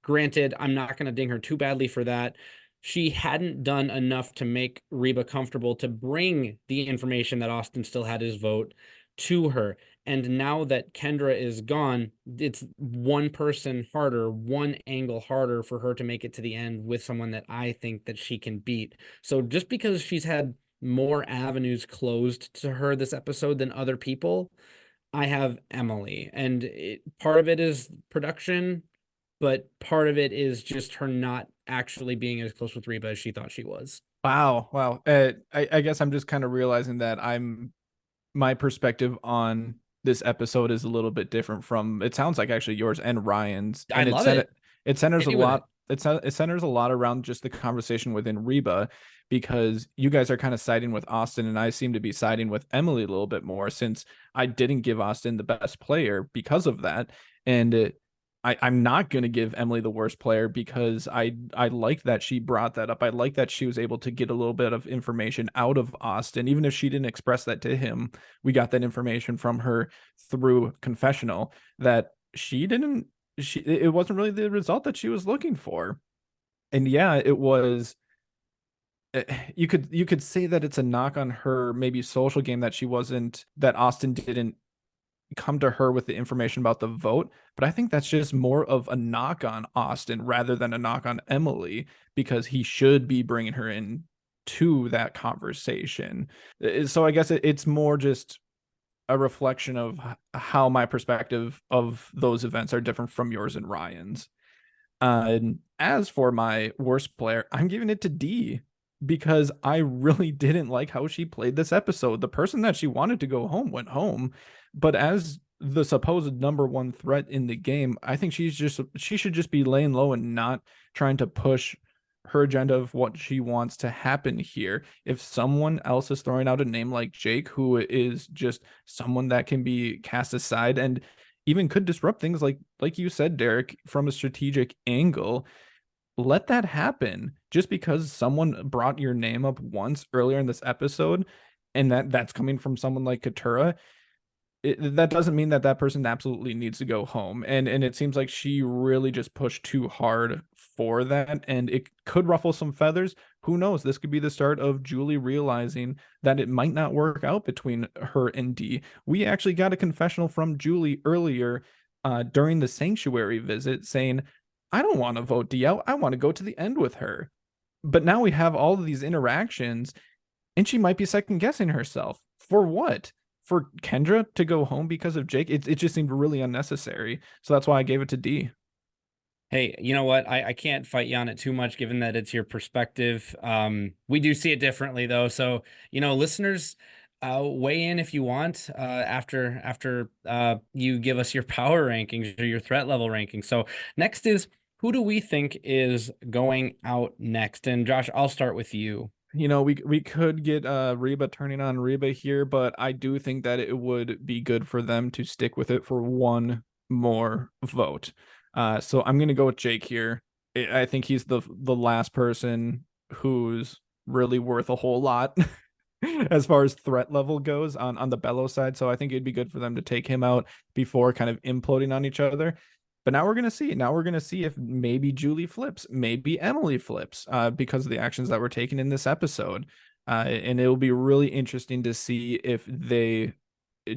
Granted, I'm not going to ding her too badly for that. She hadn't done enough to make Reba comfortable to bring the information that Austin still had his vote to her. And now that Kendra is gone, it's one person harder, one angle harder for her to make it to the end with someone that I think that she can beat. So just because she's had more avenues closed to her this episode than other people, I have Emily. And part of it is production, but part of it is just her not actually being as close with Reba as she thought she was. Wow. I guess I'm just kind of realizing that my perspective on this episode is a little bit different from, it sounds like, actually yours and Ryan's, I and love it. it centers Hit a me with it. lot. It centers a lot around just the conversation within Reba, because you guys are kind of siding with Austin, and I seem to be siding with Emily a little bit more, since I didn't give Austin the best player because of that. And I'm not going to give Emily the worst player, because I like that she brought that up. I like that she was able to get a little bit of information out of Austin, even if she didn't express that to him. We got that information from her through confessional, that it wasn't really the result that she was looking for. And yeah, it was, you could say that it's a knock on her maybe social game, that Austin didn't come to her with the information about the vote. But I think that's just more of a knock on Austin rather than a knock on Emily, because he should be bringing her in to that conversation. So I guess it's more just a reflection of how my perspective of those events are different from yours and Ryan's. And as for my worst player, I'm giving it to D, because I really didn't like how she played this episode. The person that she wanted to go home went home, but as the supposed number one threat in the game, I think she should just be laying low and not trying to push her agenda of what she wants to happen here. If someone else is throwing out a name like Jake, who is just someone that can be cast aside and even could disrupt things, like you said, Derek, from a strategic angle, let that happen. Just because someone brought your name up once earlier in this episode, and that's coming from someone like Katura, that doesn't mean that person absolutely needs to go home. And it seems like she really just pushed too hard for that, and it could ruffle some feathers. Who knows? This could be the start of Julie realizing that it might not work out between her and D. We actually got a confessional from Julie earlier, during the sanctuary visit, saying, I don't want to vote D out. I want to go to the end with her. But now we have all of these interactions, and she might be second guessing herself. For what? For Kendra to go home because of Jake? It just seemed really unnecessary. So that's why I gave it to D. Hey, you know what? I can't fight you on it too much, given that it's your perspective. We do see it differently, though. So, listeners, weigh in if you want, after you give us your power rankings or your threat level rankings. So next is, who do we think is going out next? And Josh, I'll start with you. We could get Reba turning on Reba here, but I do think that it would be good for them to stick with it for one more vote. So I'm gonna go with Jake here. I think he's the last person who's really worth a whole lot as far as threat level goes on the Bellow side. So I think it'd be good for them to take him out before kind of imploding on each other. But now we're gonna see. Now we're gonna see if maybe Julie flips, maybe Emily flips, because of the actions that were taken in this episode. And it will be really interesting to see if they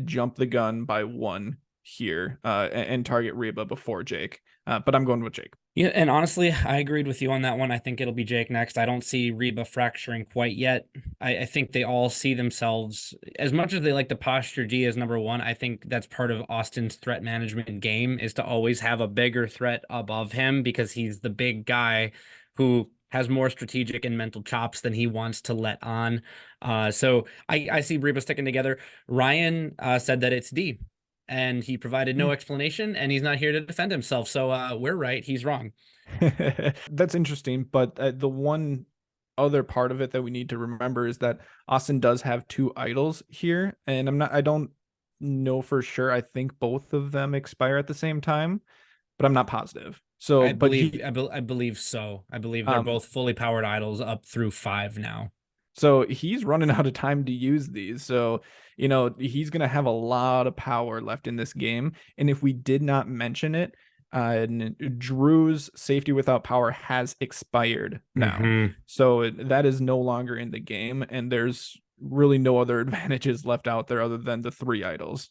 jump the gun by one here, and target Reba before Jake. But I'm going with Jake. Yeah, and honestly, I agreed with you on that one. I think it'll be Jake next. I don't see Reba fracturing quite yet. I think they all see themselves, as much as they like to posture G as number one. I think that's part of Austin's threat management game, is to always have a bigger threat above him, because he's the big guy who has more strategic and mental chops than he wants to let on. So I see Reba sticking together. Ryan said that it's D, and he provided no explanation, and he's not here to defend himself. So we're right, he's wrong. That's interesting, but the one other part of it that we need to remember is that Austin does have two idols here, and I don't know for sure. I think both of them expire at the same time, but I'm not positive. So, I believe so. I believe they're um both fully powered idols up through 5 now. so he's running out of time to use these. So, he's going to have a lot of power left in this game. And if we did not mention it, Drew's safety without power has expired now. So that is no longer in the game. And there's really no other advantages left out there other than the three idols.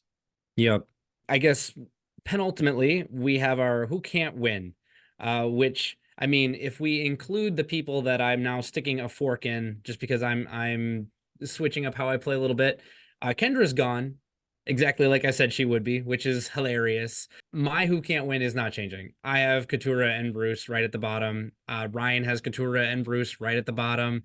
Yep. I guess penultimately we have our who can't win, which I mean, if we include the people that I'm now sticking a fork in, just because I'm switching up how I play a little bit, Kendra's gone, exactly like I said she would be, which is hilarious. My who can't win is not changing. I have Katura and Bruce right at the bottom. Ryan has Katura and Bruce right at the bottom.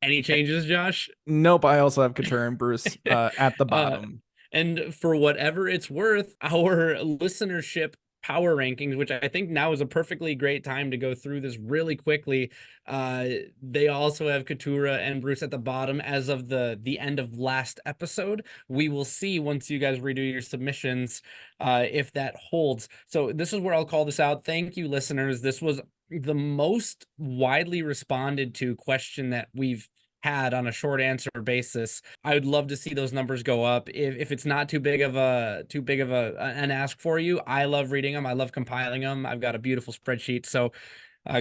Any changes, Josh? Nope, I also have Couture and Bruce at the uh, bottom. and for whatever it's worth, our listenership power rankings, which I think now is a perfectly great time to go through this really quickly. They also have Katura and Bruce at the bottom as of the end of last episode. We will see once you guys redo your submissions if that holds. So this is where I'll call this out. Thank you, listeners. This was the most widely responded to question that we've had on a short answer basis. I would love to see those numbers go up. If it's not too big of a an ask for you, I love reading them. I love compiling them. I've got a beautiful spreadsheet. So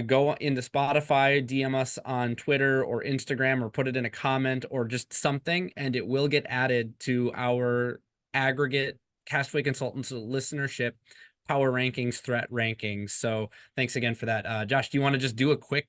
go into Spotify, DM us on Twitter or Instagram, or put it in a comment or just something, and it will get added to our aggregate Castaway Consultants listenership power rankings, threat rankings. So thanks again for that. Josh, do you want to just do a quick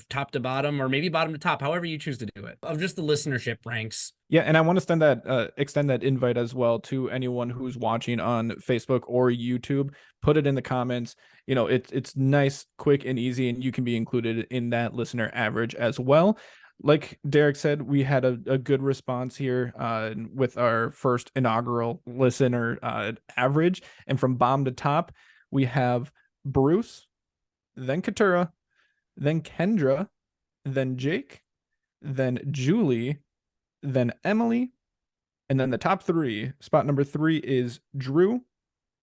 top to bottom, or maybe bottom to top, however you choose to do it, of just the listenership ranks? Yeah, and I want to extend that invite as well to anyone who's watching on Facebook or YouTube. Put it in the comments. You know, it's nice, quick, and easy, and you can be included in that listener average as well. Like Derek said, we had a good response here with our first inaugural listener average. And from bottom to top, we have Bruce, then Katura, then Kendra, then Jake, then Julie, then Emily, and then the top three. Spot number 3 is Drew.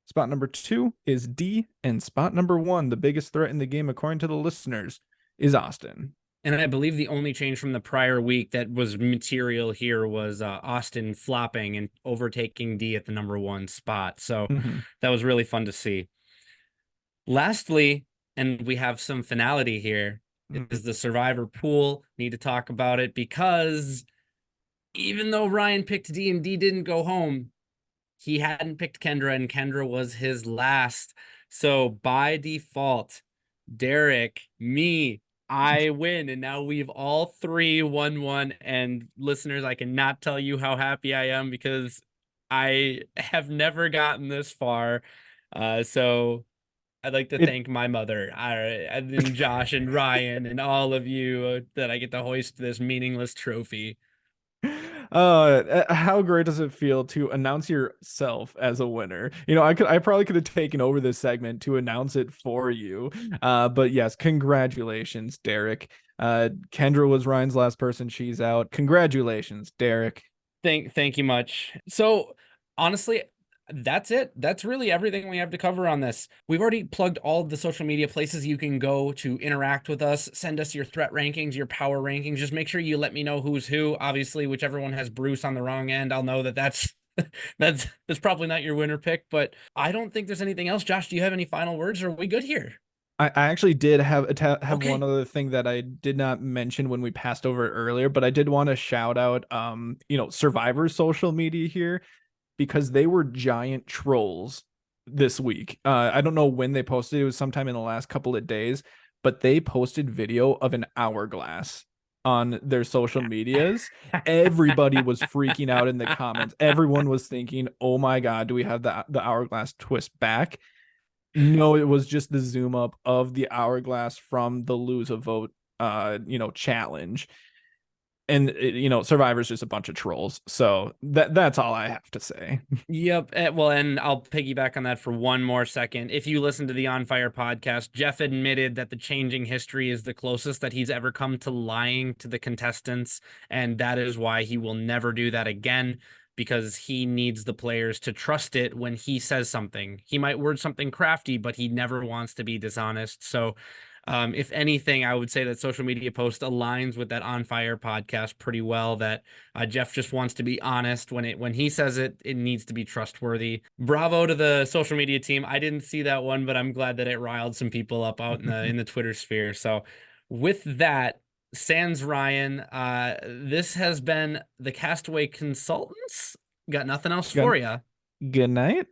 Spot number 2 is D, and spot number 1, the biggest threat in the game according to the listeners, is Austin. And I believe the only change from the prior week that was material here was Austin flopping and overtaking D at the number 1 spot. So Mm-hmm. that was really fun to see. Lastly, and we have some finality here, is the survivor pool. Need to talk about it because even though Ryan picked D and D didn't go home, he hadn't picked Kendra, and Kendra was his last. So by default, Derek, me, I win. And now we've all three won one. And listeners, I cannot tell you how happy I am because I have never gotten this far. So I'd like to It thank my mother, and Josh and Ryan and all of you that I get to hoist this meaningless trophy. how great does it feel to announce yourself as a winner? You know, I probably could have taken over this segment to announce it for you. But yes, congratulations, Derek. Kendra was Ryan's last person. She's out. Congratulations, Derek. Thank you much. So honestly, that's it. That's really everything we have to cover on this. We've already plugged all of the social media places you can go to interact with us, send us your threat rankings, your power rankings. Just make sure you let me know who's who. Obviously, whichever one has Bruce on the wrong end, I'll know that that's that's probably not your winner pick, but I don't think there's anything else. Josh, do you have any final words, or are we good here? I actually did have one Okay. other thing that I did not mention when we passed over it earlier, but I did want to shout out Survivor's social media here because they were giant trolls this week. I don't know when they posted. It was sometime in the last couple of days, but they posted video of an hourglass on their social medias. Everybody was freaking out in the comments. Everyone was thinking, "Oh my God, do we have the hourglass twist back?" No, it was just the zoom up of the hourglass from the lose a vote challenge. And Survivor's just a bunch of trolls. So that's all I have to say. Yep. Well, and I'll piggyback on that for one more second. If you listen to the On Fire podcast, Jeff admitted that the changing history is the closest that he's ever come to lying to the contestants. And that is why he will never do that again, because he needs the players to trust it when he says something. He might word something crafty, but he never wants to be dishonest. So, if anything, I would say that social media post aligns with that On Fire podcast pretty well. That Jeff just wants to be honest when he says it. It needs to be trustworthy. Bravo to the social media team. I didn't see that one, but I'm glad that it riled some people up out in the Twitter sphere. So, with that, sans Ryan, this has been the Castaway Consultants. Got nothing else Got for you. Good night.